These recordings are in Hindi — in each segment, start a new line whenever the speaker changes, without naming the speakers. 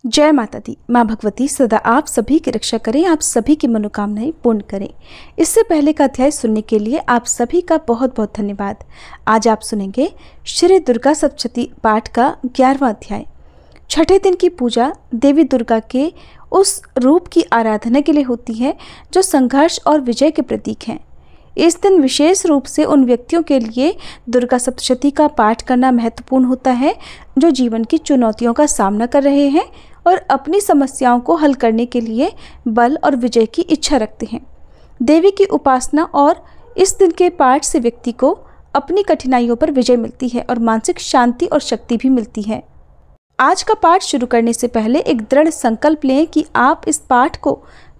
जय माता दी। माँ भगवती सदा आप सभी की रक्षा करें, आप सभी की मनोकामनाएं पूर्ण करें। इससे पहले का अध्याय सुनने के लिए आप सभी का बहुत बहुत धन्यवाद। आज आप सुनेंगे श्री दुर्गा सप्तशती पाठ का 11वां अध्याय। छठे दिन की पूजा देवी दुर्गा के उस रूप की आराधना के लिए होती है जो संघर्ष और विजय के प्रतीक हैं। इस दिन विशेष रूप से उन व्यक्तियों के लिए दुर्गा सप्तशती का पाठ करना महत्वपूर्ण होता है जो जीवन की चुनौतियों का सामना कर रहे हैं और अपनी समस्याओं को हल करने के लिए बल और विजय की इच्छा रखते हैं। देवी की उपासना और इस दिन के पाठ से व्यक्ति को अपनी कठिनाइयों पर विजय मिलती है और मानसिक शांति और शक्ति भी मिलती है। आज का पाठ शुरू करने से पहले एक दृढ़ संकल्प लें कि आप इस पाठ को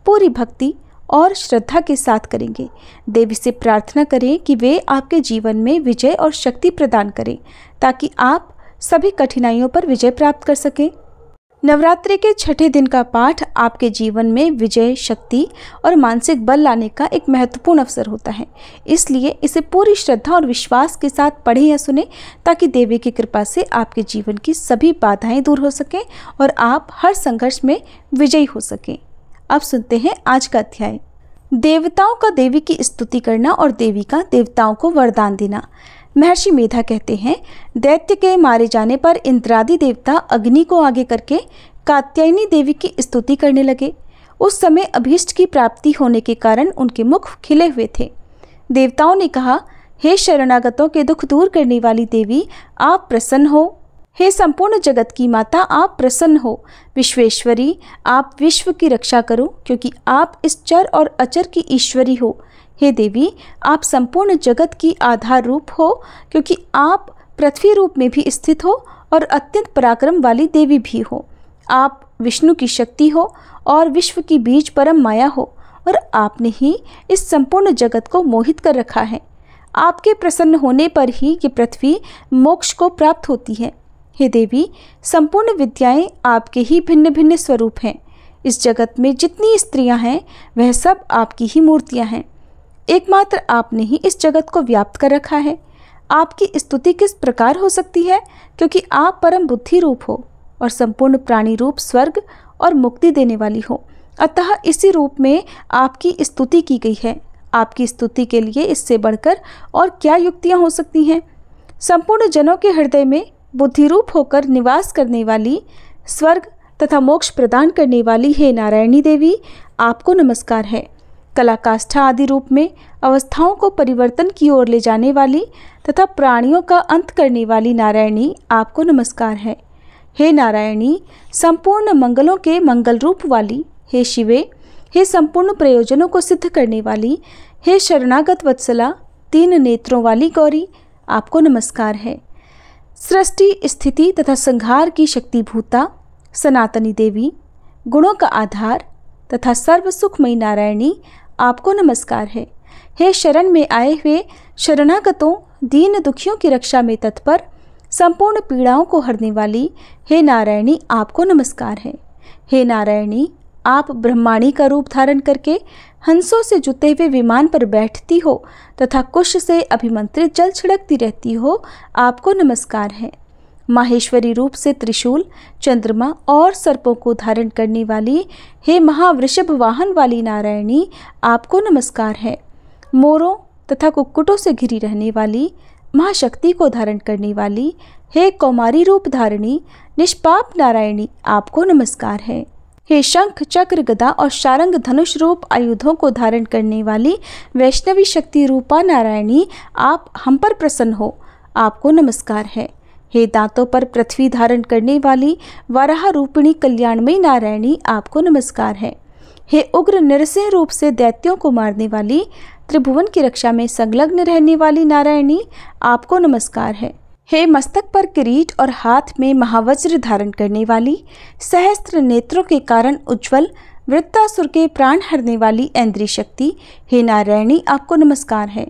पूरी भक्ति और श्रद्धा के साथ करेंगे। देवी से प्रार्थना करें कि वे आपके जीवन में विजय और शक्ति प्रदान करें ताकि आप सभी कठिनाइयों पर विजय प्राप्त कर सकें। नवरात्रि के छठे दिन का पाठ आपके जीवन में विजय, शक्ति और मानसिक बल लाने का एक महत्वपूर्ण अवसर होता है। इसलिए इसे पूरी श्रद्धा और विश्वास के साथ पढ़ें या सुने ताकि देवी की कृपा से आपके जीवन की सभी बाधाएं दूर हो सकें और आप हर संघर्ष में विजयी हो सकें। अब सुनते हैं आज का अध्याय। देवताओं का देवी की स्तुति करना और देवी का देवताओं को वरदान देना। महर्षि मेधा कहते हैं, दैत्य के मारे जाने पर इंद्रादि देवता अग्नि को आगे करके कात्यायनी देवी की स्तुति करने लगे। उस समय अभीष्ट की प्राप्ति होने के कारण उनके मुख खिले हुए थे। देवताओं ने कहा, हे शरणागतों के दुख दूर करने वाली देवी, आप प्रसन्न हो। हे संपूर्ण जगत की माता, आप प्रसन्न हो। विश्वेश्वरी, आप विश्व की रक्षा करो क्योंकि आप इस चर और अचर की ईश्वरी हो। हे देवी, आप संपूर्ण जगत की आधार रूप हो क्योंकि आप पृथ्वी रूप में भी स्थित हो और अत्यंत पराक्रम वाली देवी भी हो। आप विष्णु की शक्ति हो और विश्व की बीज परम माया हो और आपने ही इस संपूर्ण जगत को मोहित कर रखा है। आपके प्रसन्न होने पर ही ये पृथ्वी मोक्ष को प्राप्त होती है। हे देवी, संपूर्ण विद्याएं आपके ही भिन्न भिन्न स्वरूप हैं। इस जगत में जितनी स्त्रियां हैं वह सब आपकी ही मूर्तियां हैं। एकमात्र आपने ही इस जगत को व्याप्त कर रखा है। आपकी स्तुति किस प्रकार हो सकती है क्योंकि आप परम बुद्धि रूप हो और संपूर्ण प्राणी रूप स्वर्ग और मुक्ति देने वाली हो। अतः इसी रूप में आपकी स्तुति की गई है। आपकी स्तुति के लिए इससे बढ़कर और क्या युक्तियां हो सकती हैं। संपूर्ण जनों के हृदय में बुद्धि रूप होकर निवास करने वाली, स्वर्ग तथा मोक्ष प्रदान करने वाली हे नारायणी देवी, आपको नमस्कार है। कलाकाष्ठा आदि रूप में अवस्थाओं को परिवर्तन की ओर ले जाने वाली तथा प्राणियों का अंत करने वाली नारायणी, आपको नमस्कार है। हे नारायणी, संपूर्ण मंगलों के मंगल रूप वाली, हे शिवे, हे संपूर्ण प्रयोजनों को सिद्ध करने वाली, हे शरणागत वत्सला, 3 नेत्रों वाली गौरी, आपको नमस्कार है। सृष्टि, स्थिति तथा संहार की शक्तिभूता सनातनी देवी, गुणों का आधार तथा सर्व सुखमयी नारायणी, आपको नमस्कार है। हे शरण में आए हुए शरणागतों, दीन दुखियों की रक्षा में तत्पर, संपूर्ण पीड़ाओं को हरने वाली हे नारायणी, आपको नमस्कार है। हे नारायणी, आप ब्रह्माणी का रूप धारण करके हंसों से जुते हुए विमान पर बैठती हो तथा कुश से अभिमंत्रित जल छिड़कती रहती हो, आपको नमस्कार है। माहेश्वरी रूप से त्रिशूल, चंद्रमा और सर्पों को धारण करने वाली हे महावृषभ वाहन वाली नारायणी, आपको नमस्कार है। मोरों तथा कुक्कुटों से घिरी रहने वाली, महाशक्ति को धारण करने वाली हे कौमारी रूप धारणी निष्पाप नारायणी, आपको नमस्कार है। हे शंख, चक्र, गदा और शारंग धनुष रूप आयुधों को धारण करने वाली वैष्णवी शक्ति रूपा नारायणी, आप हम पर प्रसन्न हो, आपको नमस्कार है। हे दांतों पर पृथ्वी धारण करने वाली वराह रूपिणी कल्याणमयी नारायणी, आपको नमस्कार है। हे उग्र नरसिंह रूप से दैत्यों को मारने वाली, त्रिभुवन की रक्षा में संलग्न रहने वाली नारायणी, आपको नमस्कार है। हे मस्तक पर किरीट और हाथ में महावज्र धारण करने वाली, सहस्त्र नेत्रों के कारण उज्ज्वल वृत्तासुर के प्राण हरने वाली ऐन्द्री शक्ति, हे नारायणी, आपको नमस्कार है।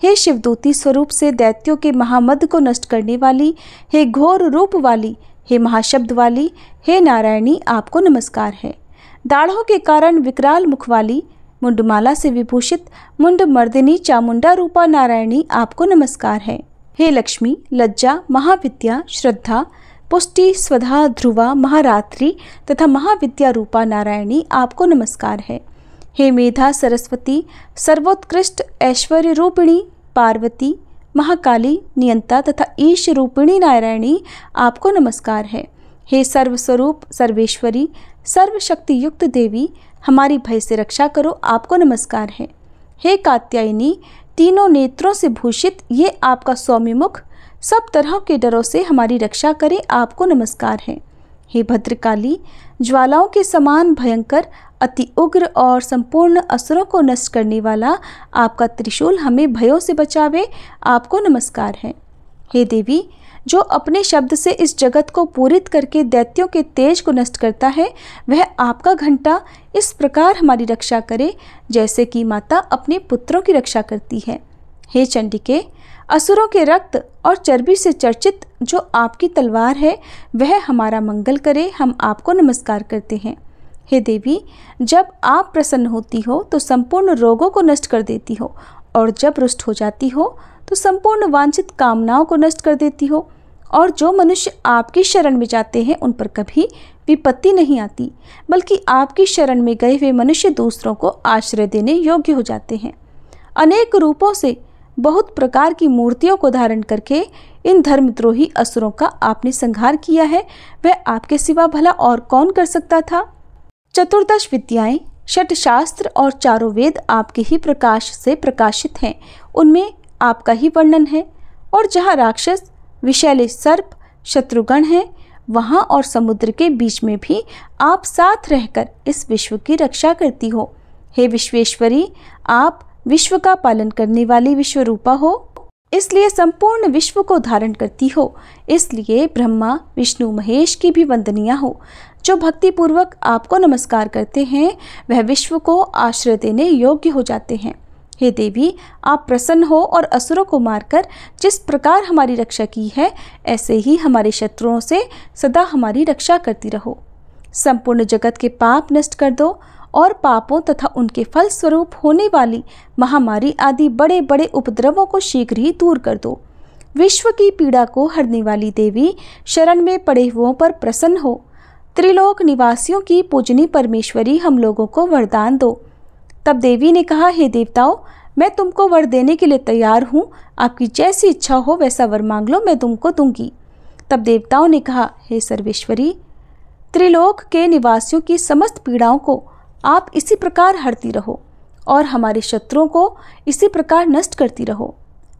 हे शिवदूती स्वरूप से दैत्यों के महामद को नष्ट करने वाली, हे घोर रूप वाली, हे महाशब्द वाली, हे नारायणी, आपको नमस्कार है। दाढ़ों के कारण विकराल मुख वाली, मुंडमाला से विभूषित मुंड मर्दिनी चामुंडा रूपा नारायणी, आपको नमस्कार है। हे लक्ष्मी, लज्जा, महाविद्या, श्रद्धा, पुष्टि, स्वधा, ध्रुवा, महारात्रि तथा महाविद्या रूपा नारायणी आपको नमस्कार है। हे मेधा सरस्वती, सर्वोत्कृष्ट ऐश्वर्य रूपिणी पार्वती, महाकाली, नियंता तथा ईश रूपिणी नारायणी आपको नमस्कार है। हे सर्वस्वरूप सर्वेश्वरी, सर्वशक्ति युक्त देवी, हमारी भय से रक्षा करो, आपको नमस्कार है। हे कात्यायनी, तीनों नेत्रों से भूषित ये आपका सौम्य मुख सब तरह के डरों से हमारी रक्षा करे, आपको नमस्कार है। हे भद्रकाली, ज्वालाओं के समान भयंकर, अति उग्र और संपूर्ण असुरों को नष्ट करने वाला आपका त्रिशूल हमें भयों से बचावे, आपको नमस्कार है। हे देवी, जो अपने शब्द से इस जगत को पूरित करके दैत्यों के तेज को नष्ट करता है, वह आपका घंटा इस प्रकार हमारी रक्षा करे जैसे कि माता अपने पुत्रों की रक्षा करती है। हे चंडिके, असुरों के रक्त और चर्बी से चर्चित जो आपकी तलवार है वह हमारा मंगल करे, हम आपको नमस्कार करते हैं। हे देवी, जब आप प्रसन्न होती हो तो संपूर्ण रोगों को नष्ट कर देती हो, और जब रुष्ट हो जाती हो तो संपूर्ण वांछित कामनाओं को नष्ट कर देती हो। और जो मनुष्य आपकी शरण में जाते हैं उन पर कभी विपत्ति नहीं आती, बल्कि आपकी शरण में गए हुए मनुष्य दूसरों को आश्रय देने योग्य हो जाते हैं। अनेक रूपों से बहुत प्रकार की मूर्तियों को धारण करके इन धर्मद्रोही असुरों का आपने संहार किया है, वह आपके सिवा भला और कौन कर सकता था। चतुर्दश विद्याएं, षट शास्त्र और चारों वेद आपके ही प्रकाश से प्रकाशित हैं, उनमें आपका ही वर्णन है। और जहाँ राक्षस, विषैले सर्प, शत्रुगण हैं, वहाँ और समुद्र के बीच में भी आप साथ रहकर इस विश्व की रक्षा करती हो। हे विश्वेश्वरी, आप विश्व का पालन करने वाली विश्वरूपा हो, इसलिए संपूर्ण विश्व को धारण करती हो। इसलिए ब्रह्मा, विष्णु, महेश की भी वंदनीय हो। जो भक्ति पूर्वक आपको नमस्कार करते हैं वह विश्व को आश्रय देने योग्य हो जाते हैं। हे देवी, आप प्रसन्न हो और असुरों को मारकर जिस प्रकार हमारी रक्षा की है, ऐसे ही हमारे शत्रुओं से सदा हमारी रक्षा करती रहो। संपूर्ण जगत के पाप नष्ट कर दो और पापों तथा उनके फल स्वरूप होने वाली महामारी आदि बड़े बड़े उपद्रवों को शीघ्र ही दूर कर दो। विश्व की पीड़ा को हरने वाली देवी, शरण में पड़े हुओं पर प्रसन्न हो। त्रिलोक निवासियों की पूजनी परमेश्वरी, हम लोगों को वरदान दो। तब देवी ने कहा, हे देवताओं, मैं तुमको वर देने के लिए तैयार हूँ, आपकी जैसी इच्छा हो वैसा वर मांग लो, मैं तुमको दूंगी। तब देवताओं ने कहा, हे सर्वेश्वरी, त्रिलोक के निवासियों की समस्त पीड़ाओं को आप इसी प्रकार हरती रहो और हमारे शत्रुओं को इसी प्रकार नष्ट करती रहो।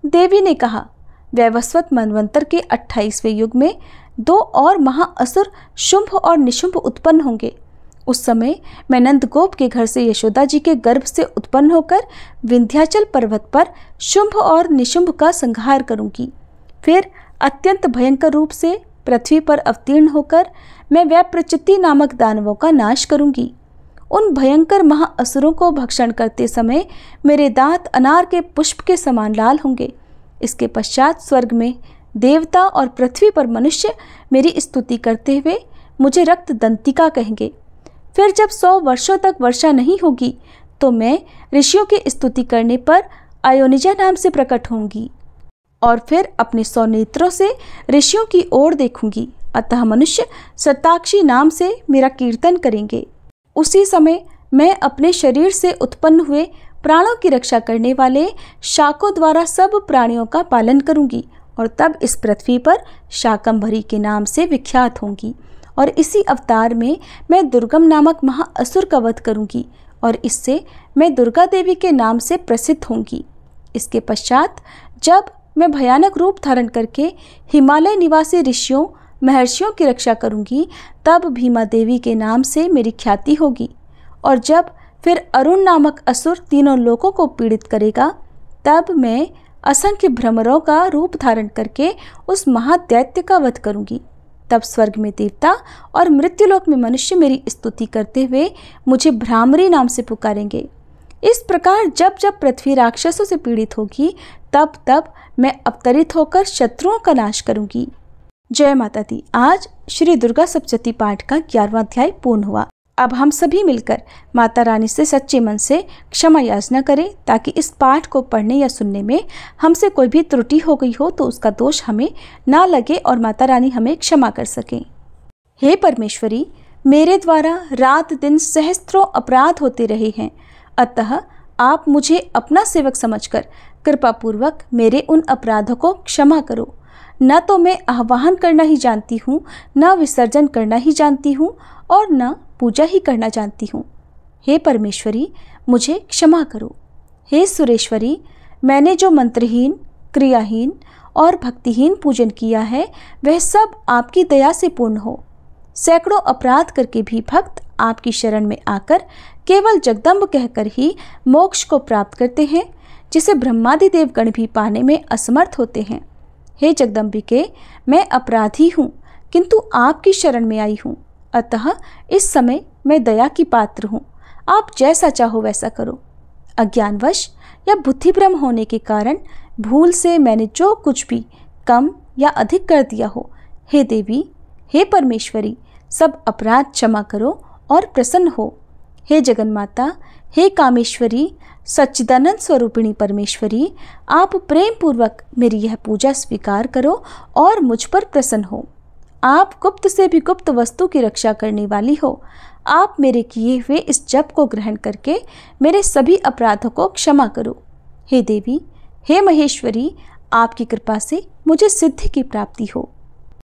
देवी ने कहा, वैवस्वत मनवंतर के 28वें युग में 2 और महाअसुर शुंभ और निशुंभ उत्पन्न होंगे। उस समय मैं नंदगोप के घर से यशोदा जी के गर्भ से उत्पन्न होकर विंध्याचल पर्वत पर शुंभ और निशुंभ का संहार करूंगी। फिर अत्यंत भयंकर रूप से पृथ्वी पर अवतीर्ण होकर मैं वैप्रचित्ति नामक दानवों का नाश करूंगी। उन भयंकर महाअसुरों को भक्षण करते समय मेरे दांत अनार के पुष्प के समान लाल होंगे। इसके पश्चात स्वर्ग में देवता और पृथ्वी पर मनुष्य मेरी स्तुति करते हुए मुझे रक्त दंतिका कहेंगे। फिर जब 100 वर्षों तक वर्षा नहीं होगी तो मैं ऋषियों की स्तुति करने पर अयोनिजा नाम से प्रकट होंगी और फिर अपने 100 नेत्रों से ऋषियों की ओर देखूंगी। अतः मनुष्य सताक्षी नाम से मेरा कीर्तन करेंगे। उसी समय मैं अपने शरीर से उत्पन्न हुए प्राणों की रक्षा करने वाले शाकों द्वारा सब प्राणियों का पालन करूंगी और तब इस पृथ्वी पर शाकंभरी के नाम से विख्यात होंगी। और इसी अवतार में मैं दुर्गम नामक महाअसुर का वध करूंगी और इससे मैं दुर्गा देवी के नाम से प्रसिद्ध होंगी। इसके पश्चात जब मैं भयानक रूप धारण करके हिमालय निवासी ऋषियों महर्षियों की रक्षा करूंगी, तब भीमा देवी के नाम से मेरी ख्याति होगी। और जब फिर अरुण नामक असुर तीनों लोकों को पीड़ित करेगा, तब मैं असंख्य भ्रमरों का रूप धारण करके उस महादैत्य का वध करूंगी। तब स्वर्ग में देवता और मृत्युलोक में मनुष्य मेरी स्तुति करते हुए मुझे भ्रामरी नाम से पुकारेंगे। इस प्रकार जब जब पृथ्वी राक्षसों से पीड़ित होगी, तब तब मैं अवतरित होकर शत्रुओं का नाश करूंगी। जय माता दी। आज श्री दुर्गा सप्तशती पाठ का 11वां अध्याय पूर्ण हुआ। अब हम सभी मिलकर माता रानी से सच्चे मन से क्षमा याचना करें, ताकि इस पाठ को पढ़ने या सुनने में हमसे कोई भी त्रुटि हो गई हो तो उसका दोष हमें ना लगे और माता रानी हमें क्षमा कर सकें। हे परमेश्वरी, मेरे द्वारा रात दिन सहस्त्रों अपराध होते रहे हैं, अतः आप मुझे अपना सेवक समझकर कृपापूर्वक मेरे उन अपराधों को क्षमा करो। न तो मैं आह्वान करना ही जानती हूँ, न विसर्जन करना ही जानती हूँ और न पूजा ही करना जानती हूँ। हे परमेश्वरी, मुझे क्षमा करो। हे सुरेश्वरी, मैंने जो मंत्रहीन, क्रियाहीन और भक्तिहीन पूजन किया है वह सब आपकी दया से पूर्ण हो। सैकड़ों अपराध करके भी भक्त आपकी शरण में आकर केवल जगदम्ब कहकर ही मोक्ष को प्राप्त करते हैं, जिसे ब्रह्मादि देवगण भी पाने में असमर्थ होते हैं। हे जगदम्बिके, मैं अपराधी हूँ, किंतु आपकी शरण में आई हूँ, अतः इस समय मैं दया की पात्र हूँ। आप जैसा चाहो वैसा करो। अज्ञानवश या बुद्धिभ्रम होने के कारण भूल से मैंने जो कुछ भी कम या अधिक कर दिया हो, हे देवी, हे परमेश्वरी, सब अपराध क्षमा करो और प्रसन्न हो। हे जगन्माता, हे कामेश्वरी, सच्चिदानंद स्वरूपिणी परमेश्वरी, आप प्रेम पूर्वक मेरी यह पूजा स्वीकार करो और मुझ पर प्रसन्न हो। आप गुप्त से भी गुप्त वस्तु की रक्षा करने वाली हो। आप मेरे किए हुए इस जप को ग्रहण करके मेरे सभी अपराधों को क्षमा करो। हे देवी, हे महेश्वरी, आपकी कृपा से मुझे सिद्धि की प्राप्ति हो।